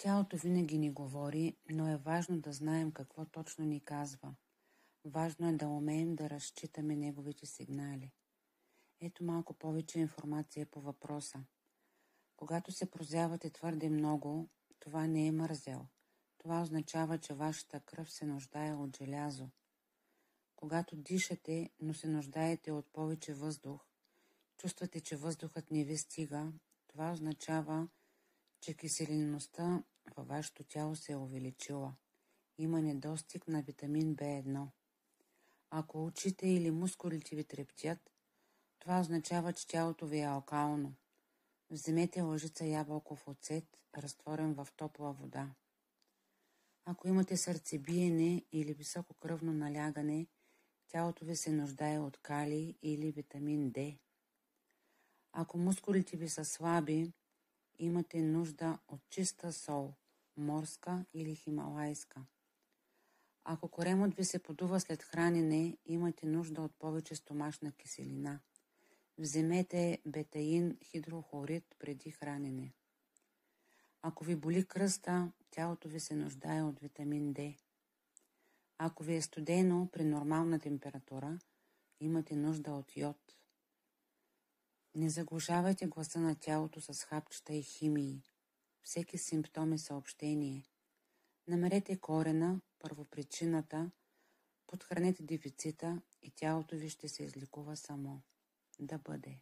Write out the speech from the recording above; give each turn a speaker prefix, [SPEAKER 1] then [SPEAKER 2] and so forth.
[SPEAKER 1] Тялото винаги ни говори, но е важно да знаем какво точно ни казва. Важно е да умеем да разчитаме неговите сигнали. Ето малко повече информация по въпроса. Когато се прозявате твърде много, това не е мързел. Това означава, че вашата кръв се нуждае от желязо. Когато дишате, но се нуждаете от повече въздух, чувствате, че въздухът не ви стига, това означава, че киселинността във вашето тяло се е увеличила. Има недостиг на витамин В1. Ако очите или мускулите ви трептят, това означава, че тялото ви е алкално. Вземете лъжица ябълков оцет, разтворен в топла вода. Ако имате сърцебиене или високо кръвно налягане, тялото ви се нуждае от калий или витамин D. Ако мускулите ви са слаби, имате нужда от чиста сол, морска или хималайска. Ако коремът ви се подува след хранене, имате нужда от повече стомашна киселина. Вземете бетаин хидрохлорид преди хранене. Ако ви боли кръста, тялото ви се нуждае от витамин D. Ако ви е студено при нормална температура, имате нужда от йод. Не заглушавайте гласа на тялото с хапчета и химии. Всеки симптом е съобщение. Намерете корена, първопричината, подхранете дефицита и тялото ви ще се излекува само. Да бъде.